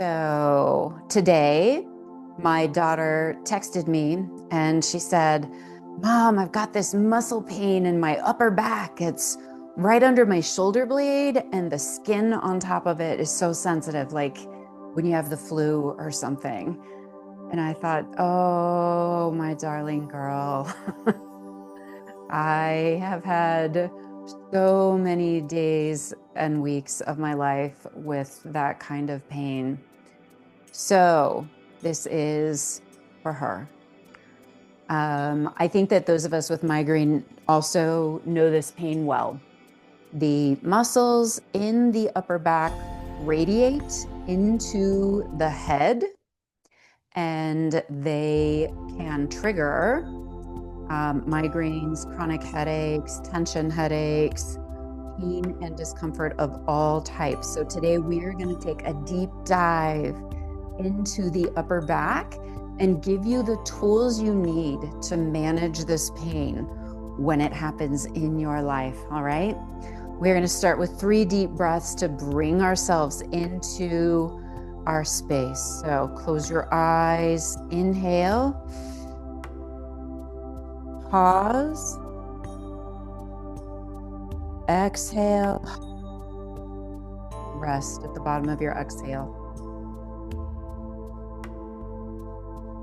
So today, my daughter texted me and she said, Mom, I've got this muscle pain in my upper back. It's right under my shoulder blade, and the skin on top of it is so sensitive, like when you have the flu or something. And I thought, oh, my darling girl, I have had so many days and weeks of my life with that kind of pain. So this is for her. I think that those of us with migraine also know this pain well. The muscles in the upper back radiate into the head, and they can trigger migraines, chronic headaches, tension headaches, pain and discomfort of all types. So today we are going to take a deep dive into the upper back and give you the tools you need to manage this pain when it happens in your life. All right. We're going to start with 3 deep breaths to bring ourselves into our space. So close your eyes, inhale, pause, exhale, rest at the bottom of your exhale.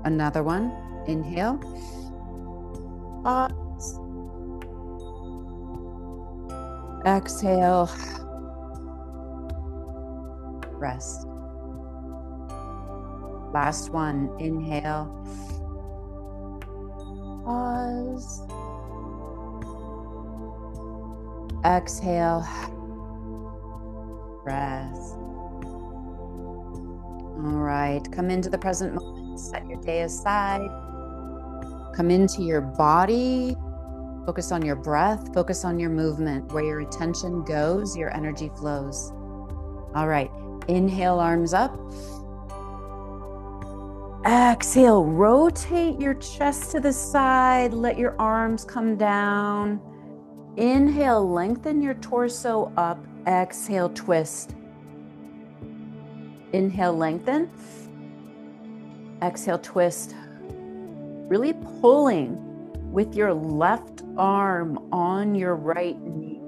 Another one, inhale, pause, exhale, rest. Last one, inhale, pause, exhale, rest. All right, come into the present moment. Set your day aside. Come into your body. Focus on your breath. Focus on your movement. Where your attention goes, your energy flows. All right. Inhale, arms up. Exhale, rotate your chest to the side. Let your arms come down. Inhale, lengthen your torso up. Exhale, twist. Inhale, lengthen. Exhale, twist. Really pulling with your left arm on your right knee.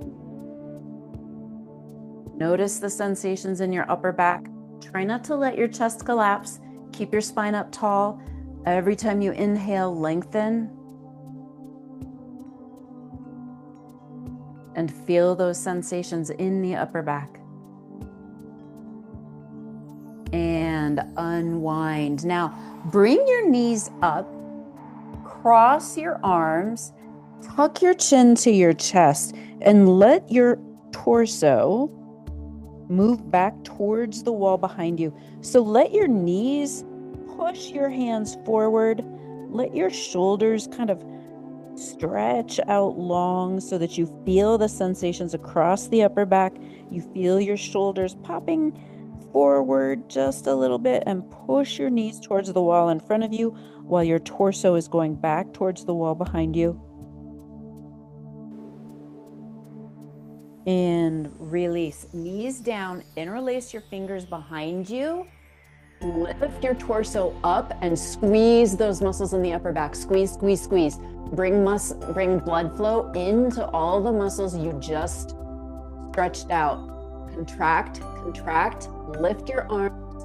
Notice the sensations in your upper back. Try not to let your chest collapse. Keep your spine up tall. Every time you inhale, lengthen. And feel those sensations in the upper back. And unwind. Now, bring your knees up, cross your arms, tuck your chin to your chest, and let your torso move back towards the wall behind you. So let your knees push your hands forward. Let your shoulders kind of stretch out long so that you feel the sensations across the upper back. You feel your shoulders popping forward just a little bit, and push your knees towards the wall in front of you while your torso is going back towards the wall behind you. And release. Knees down, interlace your fingers behind you. Lift your torso up and squeeze those muscles in the upper back. Squeeze, squeeze, squeeze. Bring blood flow into all the muscles you just stretched out. Contract, contract, lift your arms,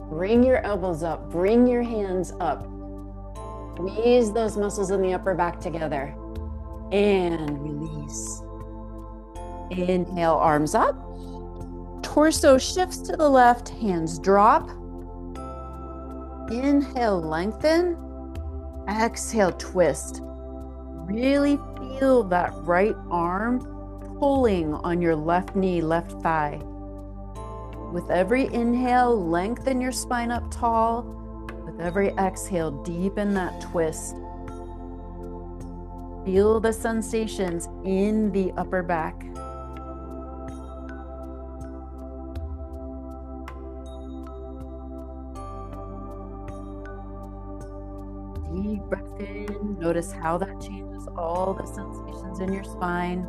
bring your elbows up, bring your hands up. Squeeze those muscles in the upper back together and release. Inhale, arms up. Torso shifts to the left, hands drop. Inhale, lengthen. Exhale, twist. Really feel that right arm pulling on your left knee, left thigh. With every inhale, lengthen your spine up tall. With every exhale, deepen that twist. Feel the sensations in the upper back. Deep breath in. Notice how that changes all the sensations in your spine.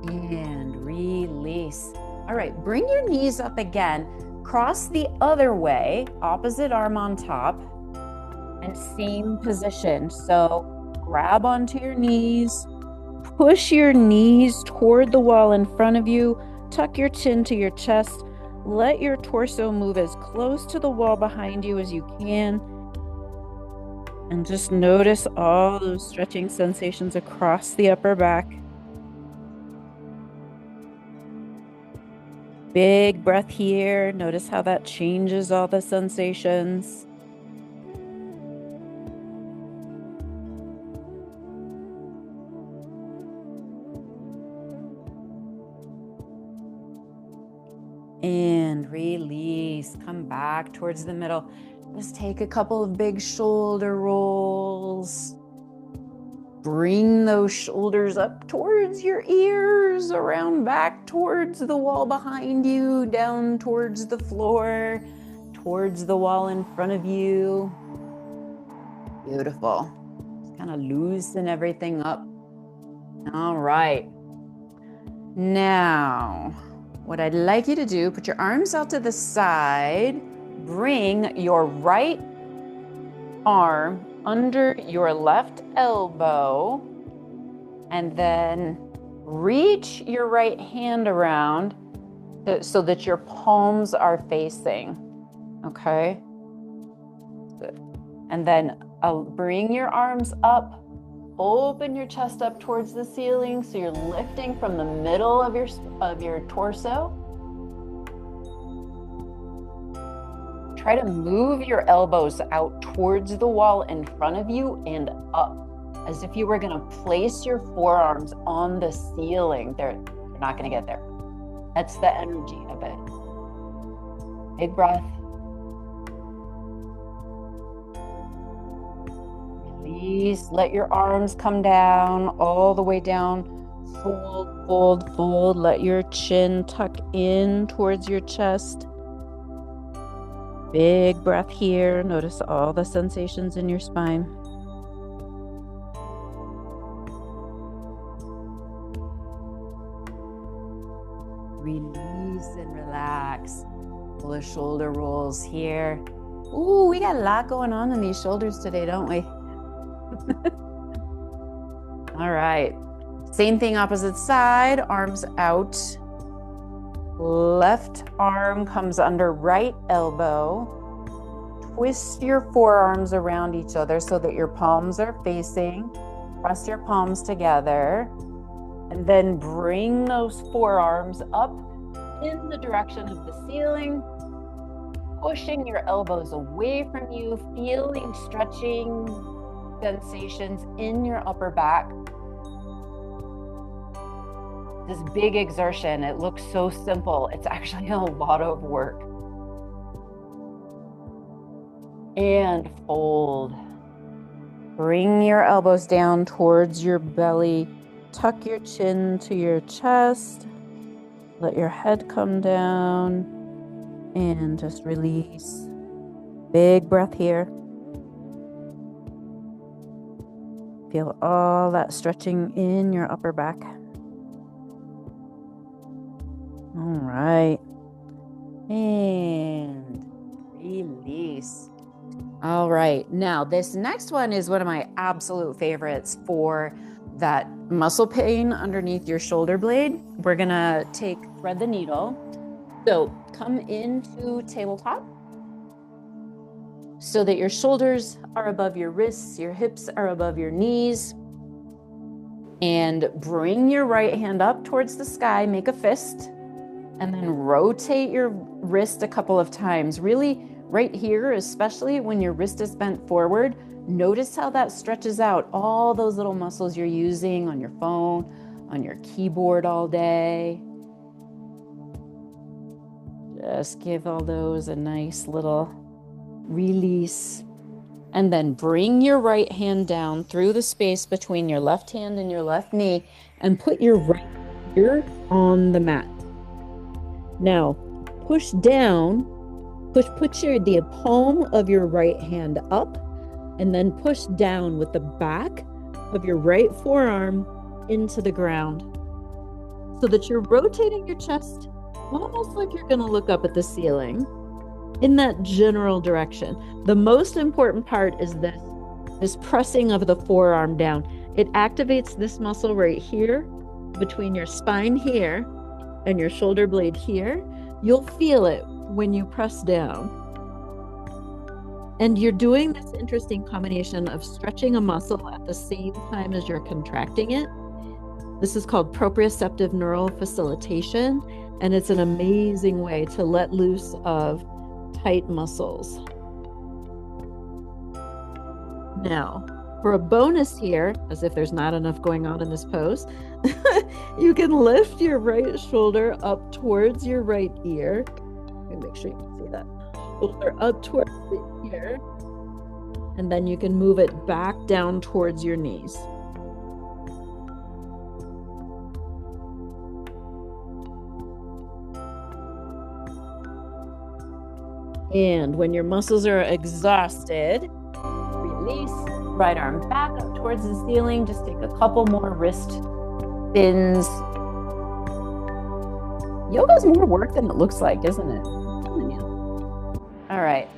And release. All right, bring your knees up again. cross the other way, opposite arm on top, and same position. So grab onto your knees, push your knees toward the wall in front of you, tuck your chin to your chest, let your torso move as close to the wall behind you as you can, and just notice all those stretching sensations across the upper back. Big breath here. Notice how that changes all the sensations. And release. Come back towards the middle. Just take a couple of big shoulder rolls. Bring those shoulders up towards your ears, around back towards the wall behind you, down towards the floor, towards the wall in front of you. Beautiful. Just kind of loosen everything up. All right. Now, what I'd like you to do, put your arms out to the side, bring your right arm under your left elbow, and then reach your right hand around so that your palms are facing, okay? Good. And then bring your arms up, open your chest up towards the ceiling so you're lifting from the middle of your torso. Try to move your elbows out towards the wall in front of you and up, as if you were going to place your forearms on the ceiling. They're not going to get there. That's the energy of it. Big breath. Release. Let your arms come down, all the way down. Fold, fold, fold. Let your chin tuck in towards your chest. Big breath here. Notice all the sensations in your spine. Release and relax. Pull the shoulder rolls here. Ooh, we got a lot going on in these shoulders today, don't we? All right. Same thing, opposite side. Arms out. Left arm comes under right elbow. Twist your forearms around each other so that your palms are facing. Press your palms together. And then bring those forearms up in the direction of the ceiling. Pushing your elbows away from you, feeling stretching sensations in your upper back. This big exertion, it looks so simple. It's actually a lot of work. And fold. Bring your elbows down towards your belly. Tuck your chin to your chest. Let your head come down. And just release. Big breath here. Feel all that stretching in your upper back. All right. And release. All right. Now, this next one is one of my absolute favorites for that muscle pain underneath your shoulder blade. We're going to thread the needle. So come into tabletop so that your shoulders are above your wrists, your hips are above your knees. And bring your right hand up towards the sky, make a fist. And then rotate your wrist a couple of times. Really, right here, especially when your wrist is bent forward, notice how that stretches out all those little muscles you're using on your phone, on your keyboard all day. Just give all those a nice little release. And then bring your right hand down through the space between your left hand and your left knee and put your right ear on the mat. Now, push down, put the palm of your right hand up, and then push down with the back of your right forearm into the ground so that you're rotating your chest almost like you're going to look up at the ceiling. in that general direction. The most important part is this pressing of the forearm down. It activates this muscle right here between your spine here and your shoulder blade here. You'll feel it when you press down. And you're doing this interesting combination of stretching a muscle at the same time as you're contracting it. This is called proprioceptive neural facilitation, and it's an amazing way to let loose of tight muscles. Now, for a bonus here, as if there's not enough going on in this pose, you can lift your right shoulder up towards your right ear. Let me make sure you can see that. Shoulder up towards the ear, and then you can move it back down towards your knees. And when your muscles are exhausted, release, right arm back up towards the ceiling. Just take a couple more wrist spins. Yoga's more work than it looks like, isn't it? I'm telling you. All right.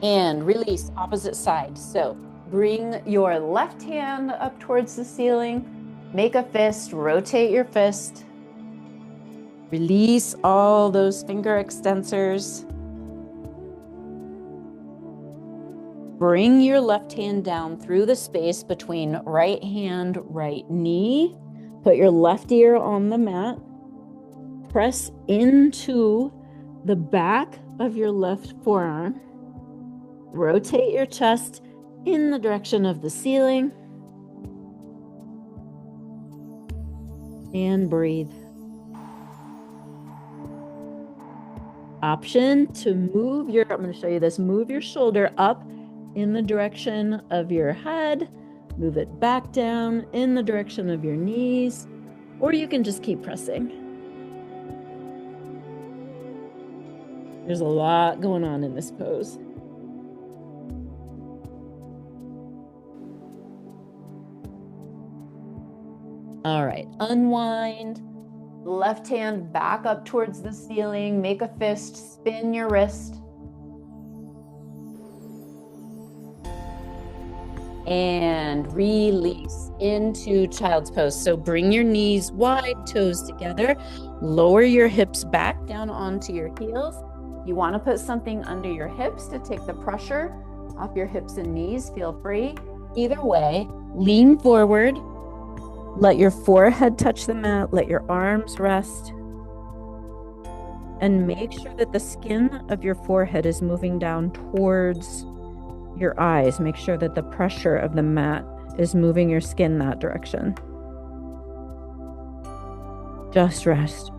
And release, opposite side. So bring your left hand up towards the ceiling. Make a fist, rotate your fist. Release all those finger extensors. Bring your left hand down through the space between right hand, right knee. Put your left ear on the mat. Press into the back of your left forearm. Rotate your chest in the direction of the ceiling. And breathe. Option to move your, I'm going to show you this, move your shoulder up in the direction of your head, move it back down in the direction of your knees, or you can just keep pressing. There's a lot going on in this pose. All right, unwind, left hand back up towards the ceiling, make a fist, spin your wrist. And release into child's pose. So bring your knees wide, toes together, lower your hips back down onto your heels. You want to put something under your hips to take the pressure off your hips and knees, feel free. Either way, lean forward, let your forehead touch the mat, let your arms rest, and make sure that the skin of your forehead is moving down towards your eyes. Make sure that the pressure of the mat is moving your skin that direction. Just rest.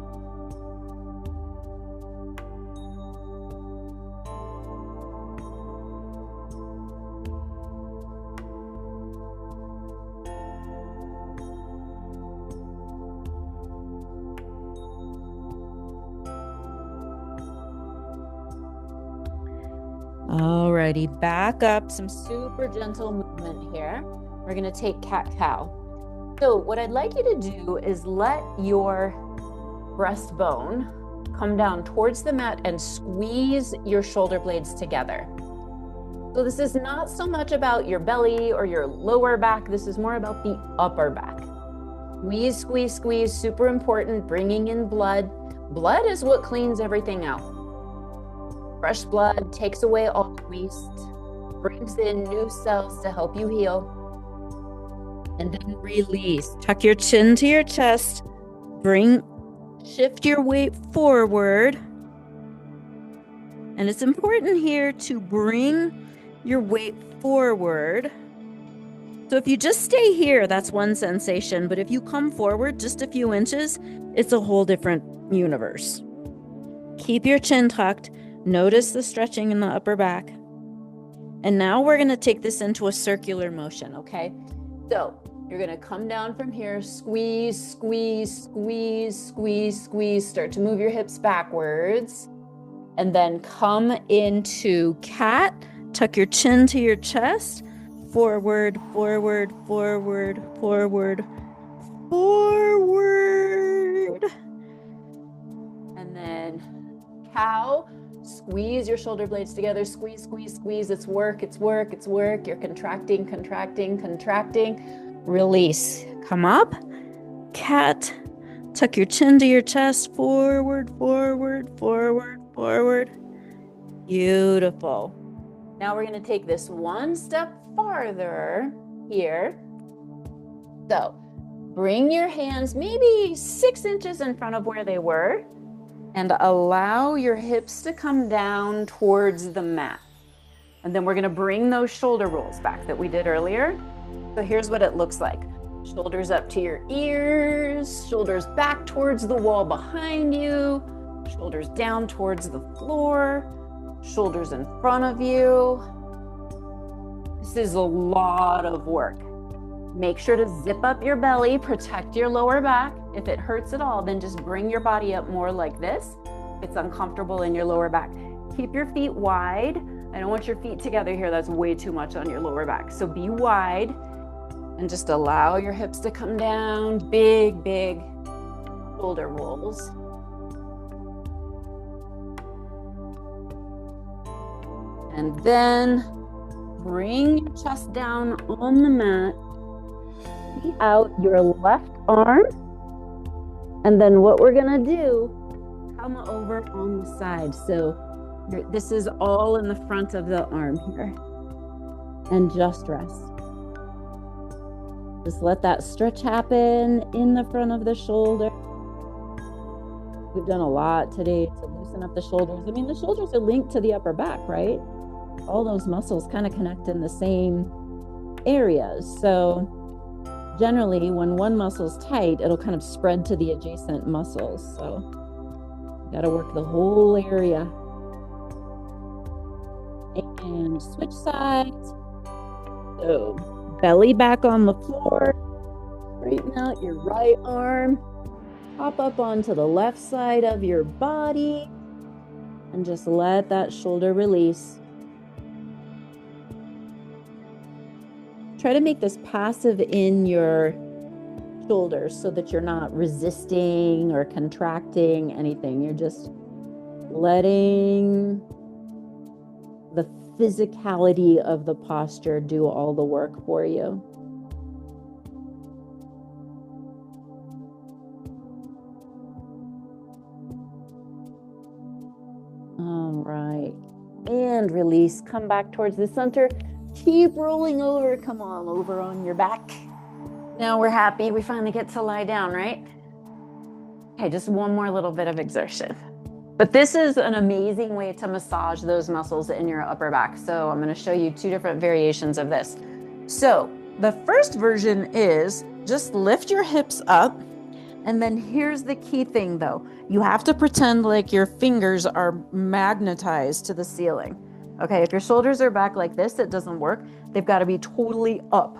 Alrighty, back up, some super gentle movement here. We're gonna take cat-cow. So what I'd like you to do is let your breastbone come down towards the mat and squeeze your shoulder blades together. So this is not so much about your belly or your lower back, this is more about the upper back. Squeeze, squeeze, squeeze, super important, bringing in blood. Blood is what cleans everything out. Fresh blood takes away all the waste, brings in new cells to help you heal. And then release. Tuck your chin to your chest. Shift your weight forward. And it's important here to bring your weight forward. So if you just stay here, that's one sensation. But if you come forward just a few inches, it's a whole different universe. Keep your chin tucked. Notice the stretching in the upper back. And now we're going to take this into a circular motion, okay? So you're going to come down from here, squeeze, squeeze, squeeze, squeeze, squeeze. Start to move your hips backwards. And then come into cat. Tuck your chin to your chest. Forward, forward, forward, forward, forward. And then cow. Squeeze your shoulder blades together. Squeeze, squeeze, squeeze. It's work, it's work, it's work. You're contracting, contracting, contracting. Release. Come up. Cat. Tuck your chin to your chest. Forward, forward, forward, forward. Beautiful. Now we're going to take this one step farther here. So bring your hands maybe 6 inches in front of where they were and allow your hips to come down towards the mat. And then we're going to bring those shoulder rolls back that we did earlier. So here's what it looks like. Shoulders up to your ears, shoulders back towards the wall behind you, shoulders down towards the floor, shoulders in front of you. This is a lot of work. Make sure to zip up your belly, protect your lower back. If it hurts at all, then just bring your body up more like this. If it's uncomfortable in your lower back. Keep your feet wide. I don't want your feet together here. That's way too much on your lower back. So be wide and just allow your hips to come down. Big, big shoulder rolls. And then bring your chest down on the mat. Feet out your left arm. And then what we're gonna do, come over on the side. So this is all in the front of the arm here. And just rest. Just let that stretch happen in the front of the shoulder. We've done a lot today to loosen up the shoulders. I mean, the shoulders are linked to the upper back, right? All those muscles kind of connect in the same areas. So generally, when one muscle's tight, it'll kind of spread to the adjacent muscles. So you got to work the whole area. And switch sides. So belly back on the floor. Straighten out your right arm. Hop up onto the left side of your body. And just let that shoulder release. Try to make this passive in your shoulders so that you're not resisting or contracting anything. You're just letting the physicality of the posture do all the work for you. All right. And release. Come back towards the center. Keep rolling over. Come on, over on your back. Now we're happy. We finally get to lie down, right? Okay, just one more little bit of exertion. But this is an amazing way to massage those muscles in your upper back. So I'm going to show you 2 different variations of this. So the first version is just lift your hips up. And then here's the key thing though. You have to pretend like your fingers are magnetized to the ceiling. Okay, if your shoulders are back like this, it doesn't work. They've got to be totally up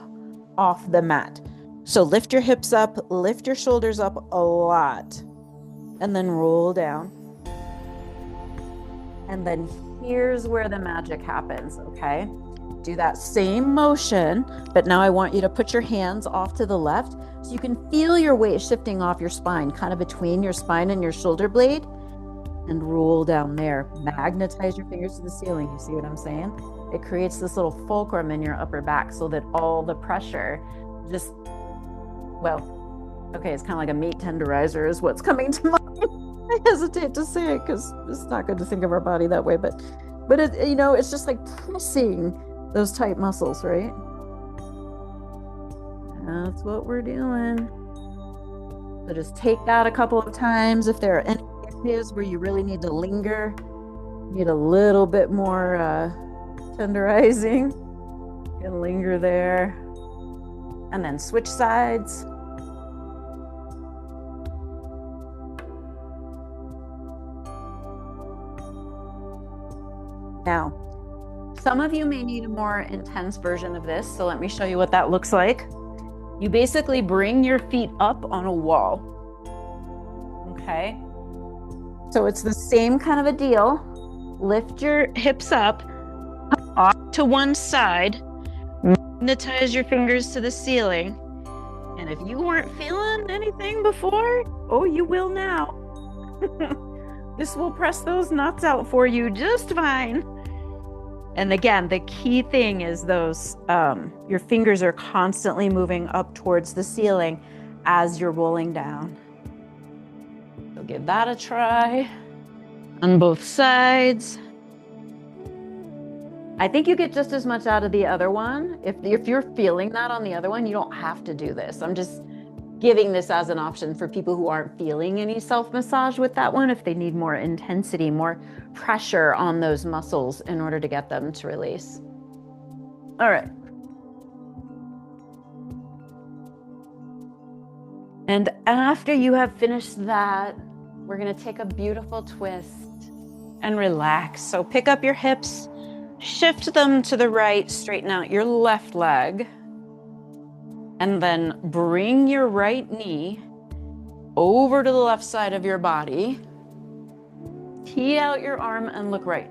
off the mat. So lift your hips up, lift your shoulders up a lot, and then roll down. And then here's where the magic happens, okay? Do that same motion, but now I want you to put your hands off to the left so you can feel your weight shifting off your spine, kind of between your spine and your shoulder blade. And roll down there. Magnetize your fingers to the ceiling. You see what I'm saying? It creates this little fulcrum in your upper back so that all the pressure just, well, okay, it's kind of like a meat tenderizer is what's coming to mind. I hesitate to say it because it's not good to think of our body that way, but it, you know, it's just like pressing those tight muscles, right? That's what we're doing. So just take that a couple of times. If there are any areas where you really need to linger, need a little bit more tenderizing, you can linger there. And then switch sides. Now, some of you may need a more intense version of this, so let me show you what that looks like. You basically bring your feet up on a wall. Okay? So it's the same kind of a deal. Lift your hips up, off to one side, magnetize your fingers to the ceiling. And if you weren't feeling anything before, oh, you will now. This will press those knots out for you just fine. And again, the key thing is those, your fingers are constantly moving up towards the ceiling as you're rolling down. So give that a try on both sides. I think you get just as much out of the other one. If you're feeling that on the other one, you don't have to do this. I'm just giving this as an option for people who aren't feeling any self-massage with that one, if they need more intensity, more pressure on those muscles in order to get them to release. All right. And after you have finished that, we're going to take a beautiful twist and relax. So pick up your hips, shift them to the right, straighten out your left leg, and then bring your right knee over to the left side of your body. Tee out your arm and look right.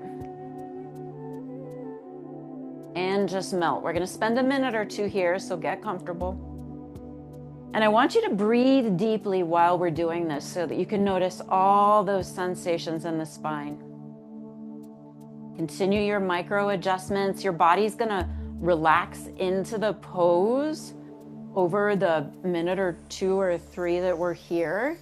And just melt. We're going to spend a minute or two here, so get comfortable. And I want you to breathe deeply while we're doing this so that you can notice all those sensations in the spine. Continue your micro adjustments. Your body's going to relax into the pose over the minute or two or three that we're here.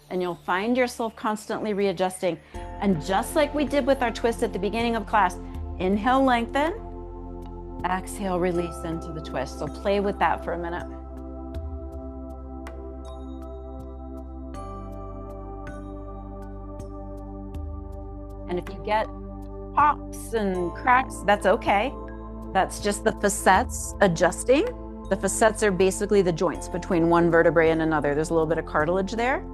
And you'll find yourself constantly readjusting. And just like we did with our twist at the beginning of class, inhale, lengthen. Exhale, release into the twist. So play with that for a minute. And if you get pops and cracks, that's okay. That's just the facets adjusting. The facets are basically the joints between one vertebrae and another. There's a little bit of cartilage there.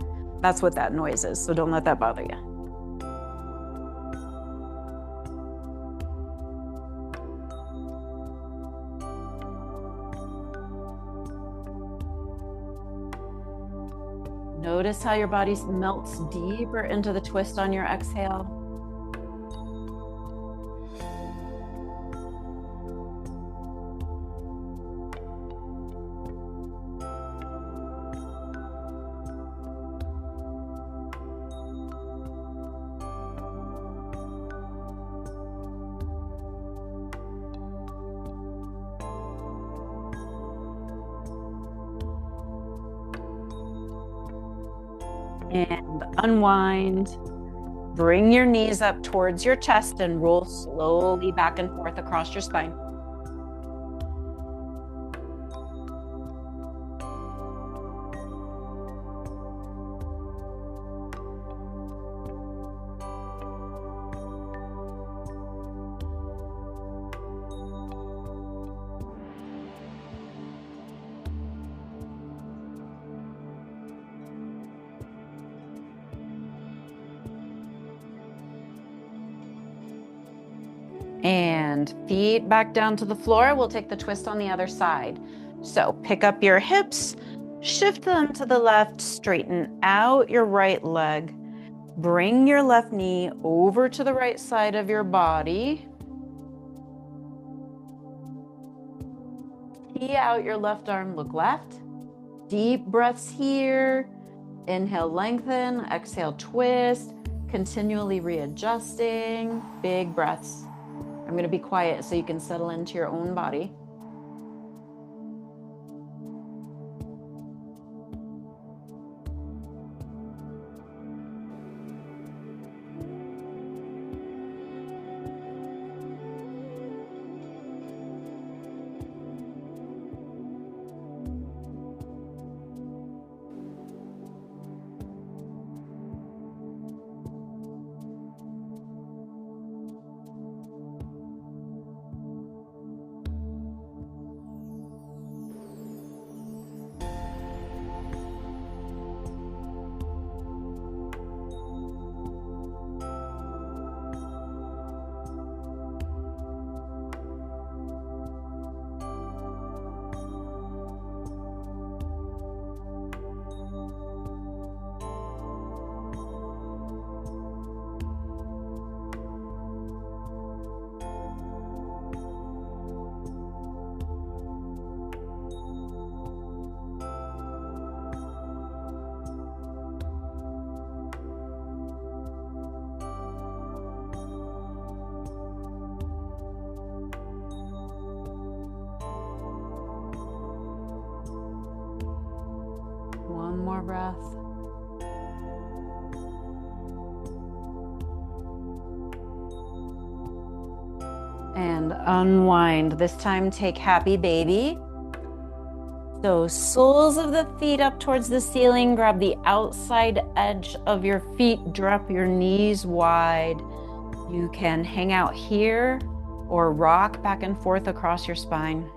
That's what that noise is. So don't let that bother you. Notice how your body melts deeper into the twist on your exhale. And unwind. Bring your knees up towards your chest and roll slowly back and forth across your spine. And feet back down to the floor. We'll take the twist on the other side. So pick up your hips, shift them to the left, straighten out your right leg. Bring your left knee over to the right side of your body. Tee out your left arm, look left. Deep breaths here. Inhale, lengthen. Exhale, twist. Continually readjusting. Big breaths. I'm going to be quiet so you can settle into your own body. more breath. And unwind. This time take happy baby. So soles of the feet up towards the ceiling. Grab the outside edge of your feet. Drop your knees wide. You can hang out here or rock back and forth across your spine.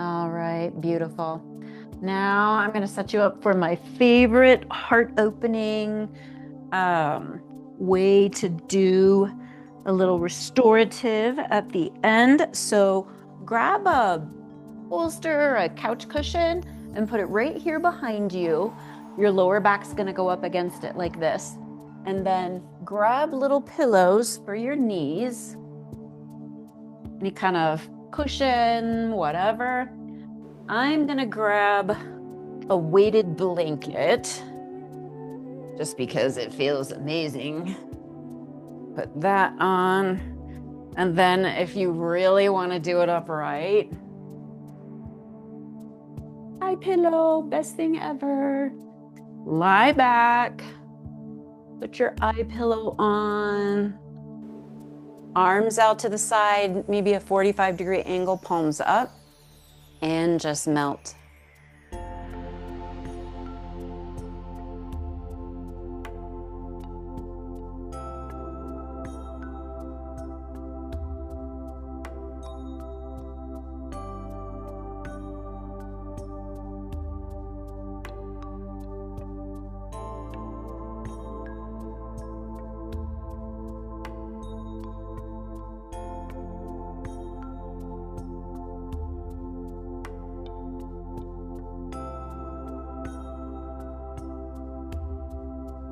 All right, beautiful. Now I'm going to set you up for my favorite heart-opening way to do a little restorative at the end. So grab a bolster or a couch cushion and put it right here behind you. Your lower back's going to go up against it like this. And then grab little pillows for your knees. Any kind of cushion, whatever. I'm gonna grab a weighted blanket just because it feels amazing. Put that on. And then if you really want to do it upright, eye pillow, best thing ever. Lie back, put your eye pillow on, arms out to the side, maybe a 45-degree angle, palms up, and just melt.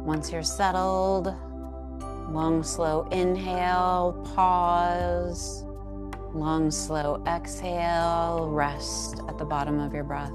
Once you're settled, long, slow inhale, pause, long, slow exhale, rest at the bottom of your breath.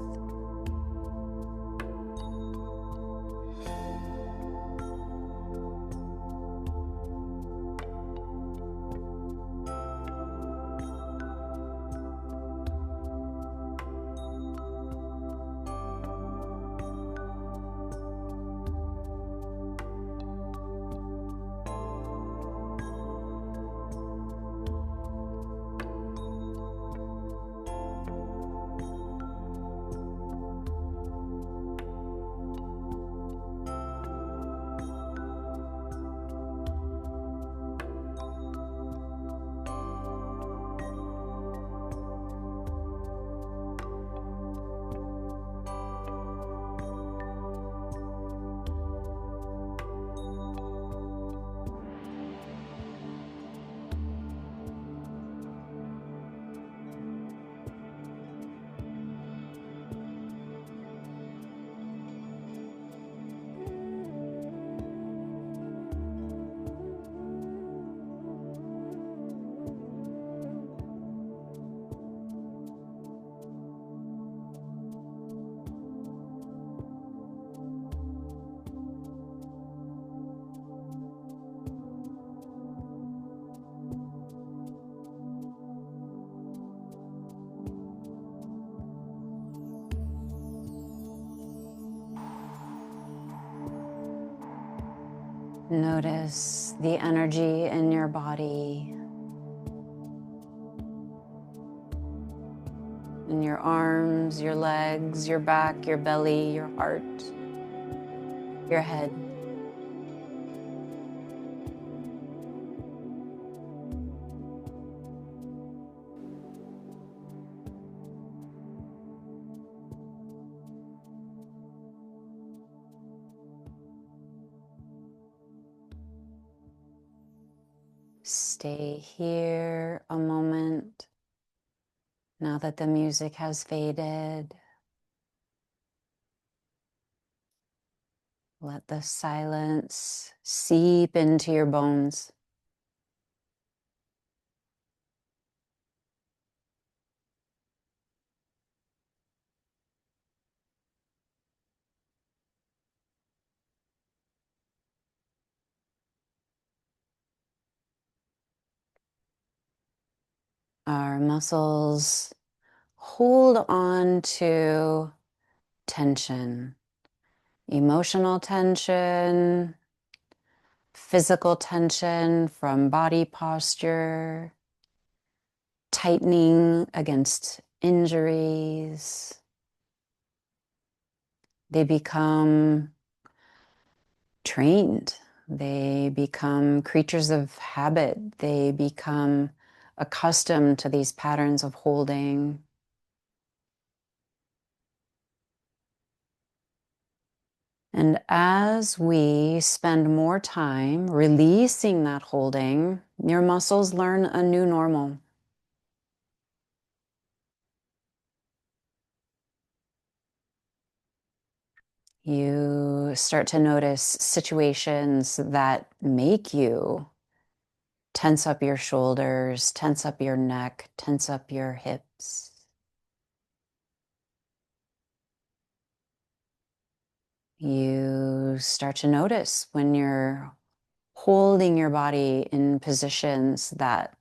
Notice the energy in your body, in your arms, your legs, your back, your belly, your heart, your head. Stay here a moment now that the music has faded. Let the silence seep into your bones. Our muscles hold on to tension, emotional tension, physical tension from body posture, tightening against injuries. They become trained. They become creatures of habit. They become accustomed to these patterns of holding. And as we spend more time releasing that holding, your muscles learn a new normal. You start to notice situations that make you tense up your shoulders, tense up your neck, tense up your hips. You start to notice when you're holding your body in positions that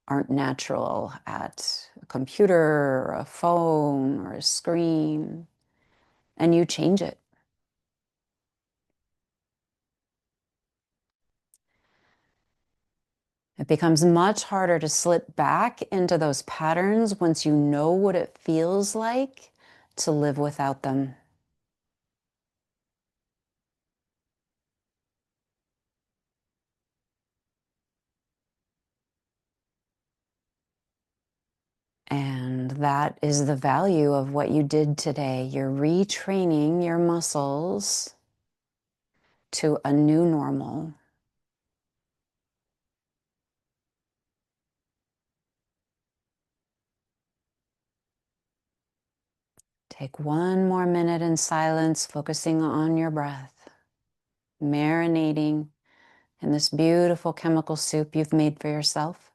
aren't natural at a computer or a phone or a screen, and you change it. It becomes much harder to slip back into those patterns once you know what it feels like to live without them. And that is the value of what you did today. You're retraining your muscles to a new normal. Take one more minute in silence, focusing on your breath, marinating in this beautiful chemical soup you've made for yourself.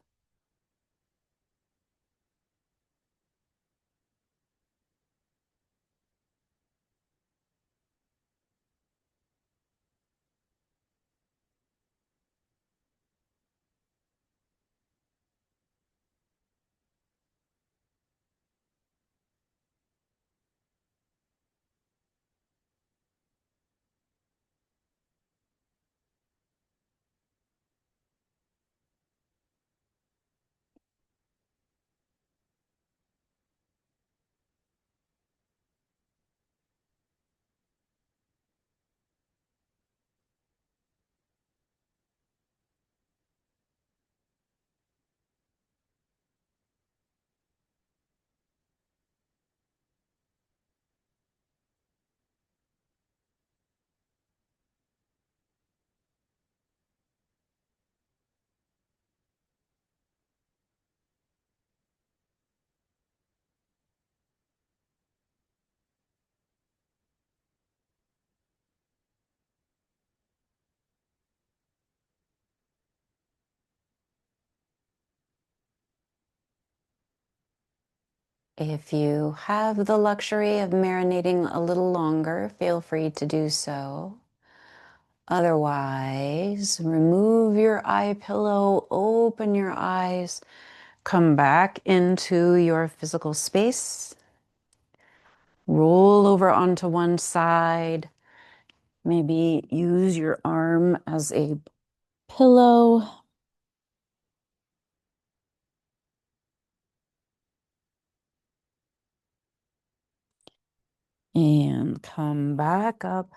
If you have the luxury of marinating a little longer, feel free to do so. Otherwise, remove your eye pillow, open your eyes, come back into your physical space, roll over onto one side, maybe use your arm as a pillow. And come back up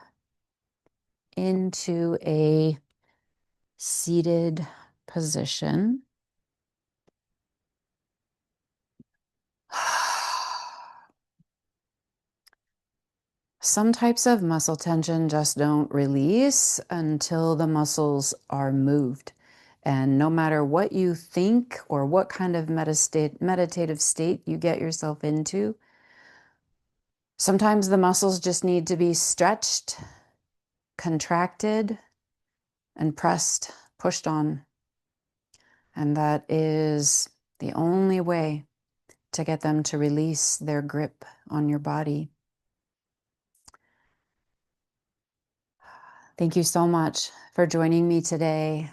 into a seated position. Some types of muscle tension just don't release until the muscles are moved. And no matter what you think or what kind of meditative state you get yourself into, sometimes the muscles just need to be stretched, contracted, and pressed, pushed on. And that is the only way to get them to release their grip on your body. Thank you so much for joining me today